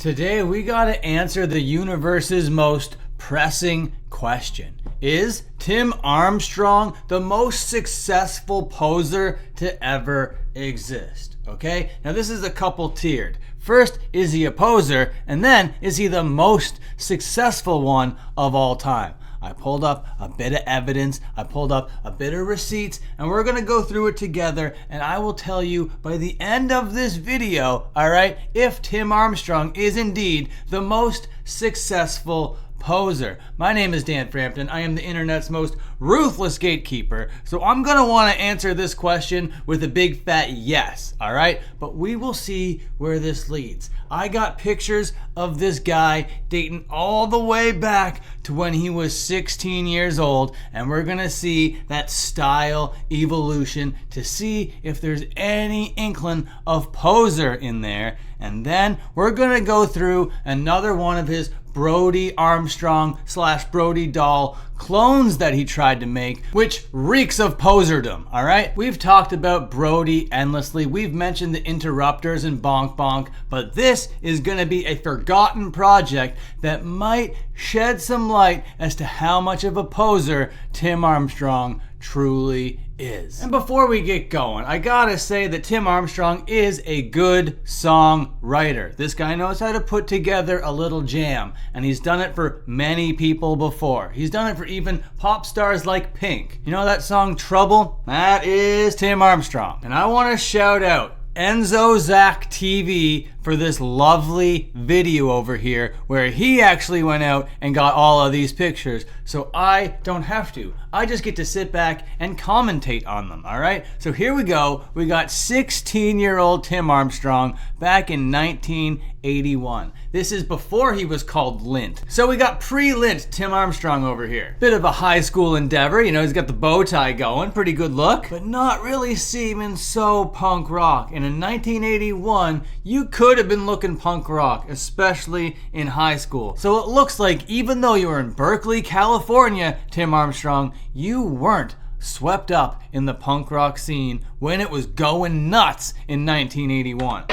Today we gotta answer the universe's most pressing question. Is Tim Armstrong the most successful poser to ever exist? Okay, now this is a couple tiered. First, is he a poser? And then, is he the most successful one of all time? I pulled up a bit of evidence, I pulled up a bit of receipts, and we're gonna go through it together, and I will tell you by the end of this video, alright, if Tim Armstrong is indeed the most successful poser. My name is Dan Frampton. I am the internet's most ruthless gatekeeper, so I'm gonna wanna answer this question with a big fat yes, alright? But we will see where this leads. I got pictures of this guy dating all the way back to when he was 16 years old, and we're gonna see that style evolution to see if there's any inkling of poser in there. And then we're gonna go through another one of his Brody Armstrong / Brody doll clones that he tried to make, which reeks of poserdom, alright? We've talked about Brody endlessly. We've mentioned the interrupters and bonk bonk, but this is gonna be a forgotten project that might shed some light as to how much of a poser Tim Armstrong truly is. And before we get going, I gotta say that Tim Armstrong is a good songwriter. This guy knows how to put together a little jam, and he's done it for many people before. He's done it for even pop stars like Pink. You know that song Trouble? That is Tim Armstrong. And I want to shout out Enzo Zach TV for this lovely video over here where he actually went out and got all of these pictures, so I don't have to. I just get to sit back and commentate on them, alright? So here we go. We got 16-year-old Tim Armstrong back in 1981. This is before he was called Lint. So we got pre-Lint Tim Armstrong over here. Bit of a high school endeavor, you know, he's got the bow tie going, pretty good look, but not really seeming so punk rock. And in 1981, you could have been looking punk rock, especially in high school. So it looks like even though you were in Berkeley, California, Tim Armstrong, you weren't swept up in the punk rock scene when it was going nuts in 1981.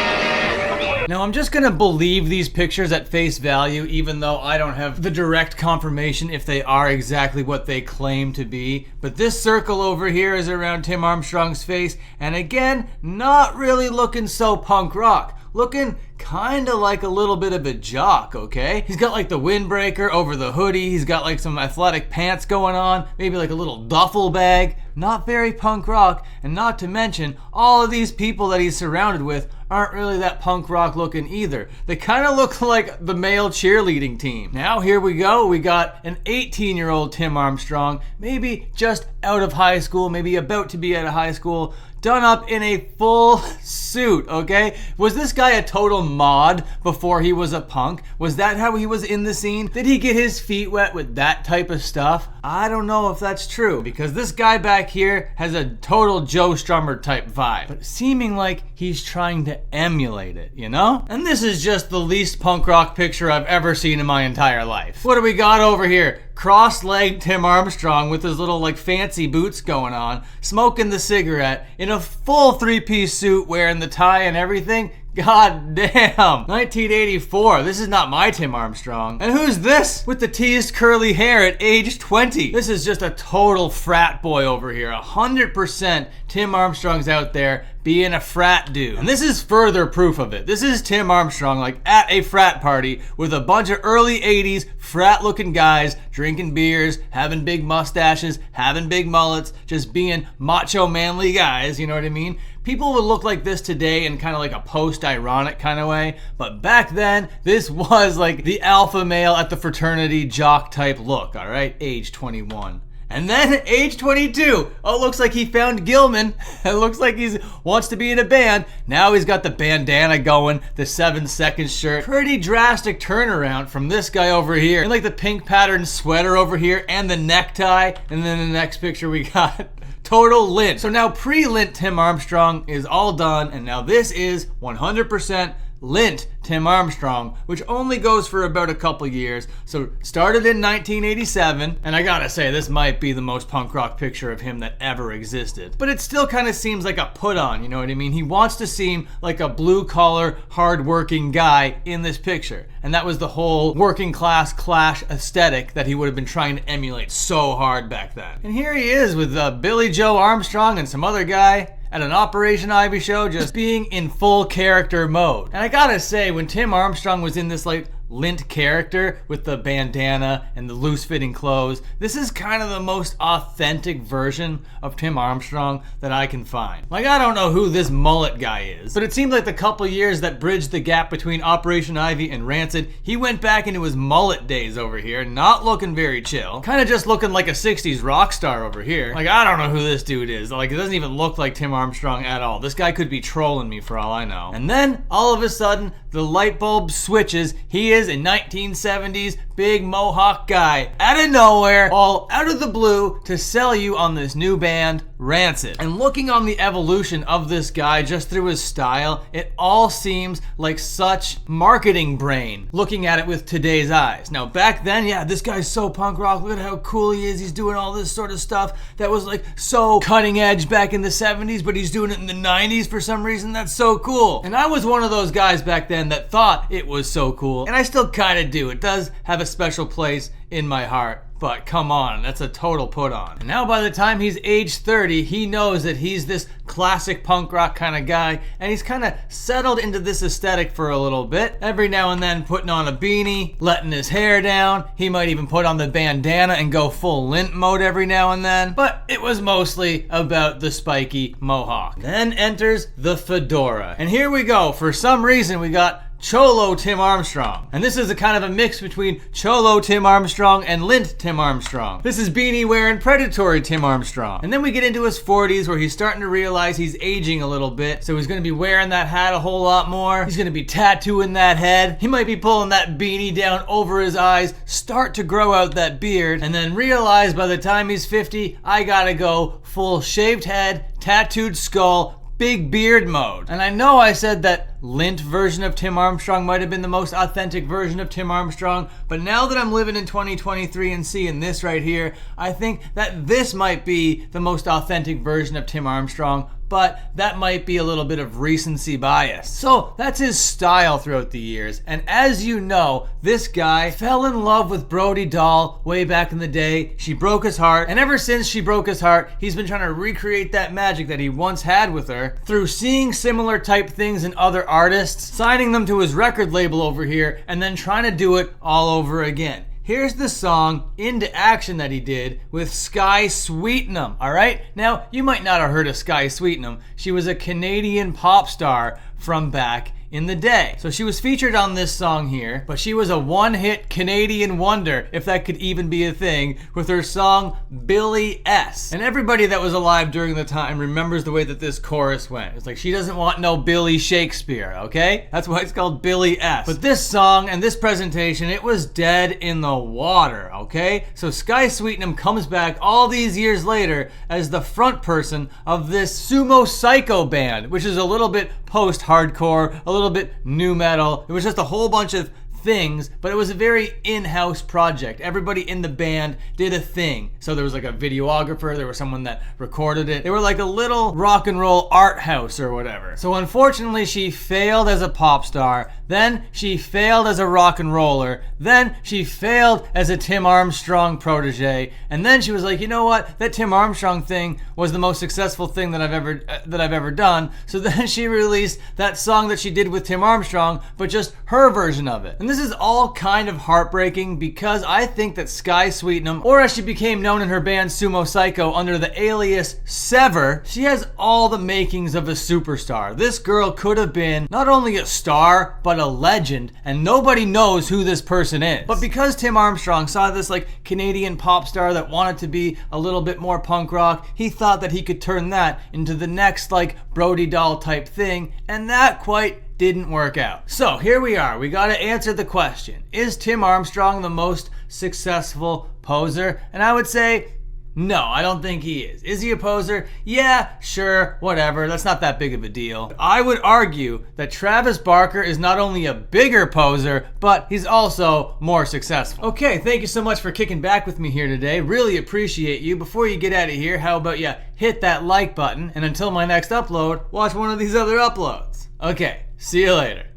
Now I'm just gonna believe these pictures at face value, even though I don't have the direct confirmation if they are exactly what they claim to be. But this circle over here is around Tim Armstrong's face, and again, not really looking so punk rock. Looking kinda like a little bit of a jock, okay? He's got like the windbreaker over the hoodie, he's got like some athletic pants going on, maybe like a little duffel bag. Not very punk rock, and not to mention, all of these people that he's surrounded with aren't really that punk rock looking either. They kind of look like the male cheerleading team. Now here we go, we got an 18-year-old Tim Armstrong, maybe just out of high school, maybe about to be out of high school, done up in a full suit, okay? Was this guy a total mod before he was a punk? Was that how he was in the scene? Did he get his feet wet with that type of stuff? I don't know if that's true, because this guy back here has a total Joe Strummer type vibe, but seeming like he's trying to emulate it, you know? And this is just the least punk rock picture I've ever seen in my entire life. What do we got over here? Cross-legged Tim Armstrong with his little like fancy boots going on, smoking the cigarette, in a full three-piece suit, wearing the tie and everything. God damn. 1984. This is not my Tim Armstrong. And who's this with the teased curly hair at age 20? This is just a total frat boy over here. 100% Tim Armstrong's out there being a frat dude. And this is further proof of it. This is Tim Armstrong like at a frat party with a bunch of early 80s frat looking guys drinking beers, having big mustaches, having big mullets, just being macho manly guys, you know what I mean? People would look like this today in kind of like a post-ironic kind of way, but back then, this was like the alpha male at the fraternity jock type look, all right? Age 21. And then age 22, oh, it looks like he found Gilman. It looks like he wants to be in a band. Now he's got the bandana going, the 7 Seconds shirt. Pretty drastic turnaround from this guy over here. And like the pink patterned sweater over here and the necktie. And then the next picture we got total Lint. So now pre-Lint Tim Armstrong is all done, and now this is 100% Lint Tim Armstrong, which only goes for about a couple years. So started in 1987, and I gotta say, this might be the most punk rock picture of him that ever existed. But it still kind of seems like a put on, you know what I mean? He wants to seem like a blue collar, hard-working guy in this picture. And that was the whole working class Clash aesthetic that he would have been trying to emulate so hard back then. And here he is with Billy Joe Armstrong and some other guy at an Operation Ivy show, just being in full character mode. And I gotta say, when Tim Armstrong was in this like Lint character with the bandana and the loose-fitting clothes, this is kind of the most authentic version of Tim Armstrong that I can find. Like, I don't know who this mullet guy is, but it seemed like the couple years that bridged the gap between Operation Ivy and Rancid, he went back into his mullet days over here, not looking very chill, kind of just looking like a 60s rock star over here. Like, I don't know who this dude is. Like, it doesn't even look like Tim Armstrong at all. This guy could be trolling me for all I know. And then, all of a sudden, the light bulb switches. He is a 1970s big mohawk guy out of nowhere, all out of the blue, to sell you on this new band, Rancid. And looking on the evolution of this guy just through his style, it all seems like such marketing brain, looking at it with today's eyes. Now back then, yeah, this guy's so punk rock, look at how cool he is, he's doing all this sort of stuff that was like so cutting edge back in the 70s, but he's doing it in the 90s for some reason. That's so cool. And I was one of those guys back then that thought it was so cool, and I still kind of do. It does have a special place in my heart, but come on, that's a total put on. And now by the time he's age 30, he knows that he's this classic punk rock kind of guy, and he's kind of settled into this aesthetic for a little bit. Every now and then putting on a beanie, letting his hair down. He might even put on the bandana and go full Lint mode every now and then, but it was mostly about the spiky mohawk. Then enters the fedora. And here we go. For some reason, we got Cholo Tim Armstrong. And this is a kind of a mix between Cholo Tim Armstrong and Lint Tim Armstrong. This is beanie wearing predatory Tim Armstrong. And then we get into his 40s where he's starting to realize he's aging a little bit. So he's gonna be wearing that hat a whole lot more. He's gonna be tattooing that head. He might be pulling that beanie down over his eyes, start to grow out that beard, and then realize by the time he's 50, I gotta go full shaved head, tattooed skull, big beard mode. And I know I said that Lint version of Tim Armstrong might have been the most authentic version of Tim Armstrong, but now that I'm living in 2023 and seeing this right here, I think that this might be the most authentic version of Tim Armstrong, but that might be a little bit of recency bias. So that's his style throughout the years. And as you know, this guy fell in love with Brody Dahl way back in the day. She broke his heart. And ever since she broke his heart, he's been trying to recreate that magic that he once had with her through seeing similar type things in other artists, signing them to his record label over here, and then trying to do it all over again. Here's the song Into Action that he did with Sky Sweetnam, all right? Now, you might not have heard of Sky Sweetnam. She was a Canadian pop star from back in the day. So she was featured on this song here, but she was a one-hit Canadian wonder, if that could even be a thing, with her song Billy S. And everybody that was alive during the time remembers the way that this chorus went. It's like, she doesn't want no Billy Shakespeare, okay? That's why it's called Billy S. But this song and this presentation, it was dead in the water, okay? So Sky Sweetnam comes back all these years later as the front person of this Sumo Psycho band, which is a little bit post-hardcore, a little bit new metal. It was just a whole bunch of things, but it was a very in-house project. Everybody in the band did a thing. So there was like a videographer, there was someone that recorded it. They were like a little rock and roll art house or whatever. So unfortunately, she failed as a pop star, then she failed as a rock and roller, then she failed as a Tim Armstrong protege, and then she was like, you know what? That Tim Armstrong thing was the most successful thing that I've ever done. So then she released that song that she did with Tim Armstrong, but just her version of it. And this is all kind of heartbreaking because I think that Sky Sweetnam, or as she became known in her band Sumo Psycho under the alias Sever, she has all the makings of a superstar. This girl could have been not only a star, but a legend, and nobody knows who this person is. But because Tim Armstrong saw this like Canadian pop star that wanted to be a little bit more punk rock, he thought that he could turn that into the next like Brody Dahl type thing, and that quite didn't work out. So here we are. We got to answer the question. Is Tim Armstrong the most successful poser? And I would say No, I don't think he is. Is he a poser? Yeah, sure, whatever. That's not that big of a deal. I would argue that Travis Barker is not only a bigger poser, but he's also more successful. Okay, thank you so much for kicking back with me here today. Really appreciate you. Before you get out of here, how about you hit that like button, and until my next upload, watch one of these other uploads. Okay, see you later.